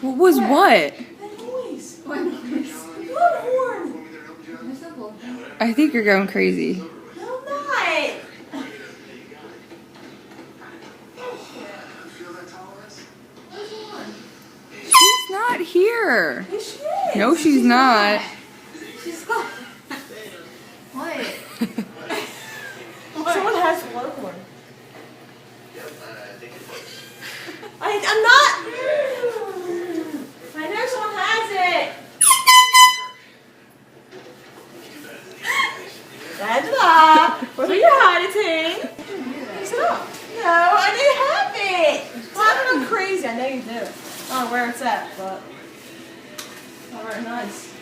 What was what? That noise. What noise? Bloodhorn. There's no bullhorn. I think you're going crazy. No, I'm not. Where's the one? She's not here. Yes, she is. No, she's not. She's gone. What? Someone has bloodhorn. I'm not. I know someone has it. Angela, where are you hiding? Stop. No, I didn't have it. Well, I'm not crazy. I know you do. I don't know where it's at, but. Alright, nice.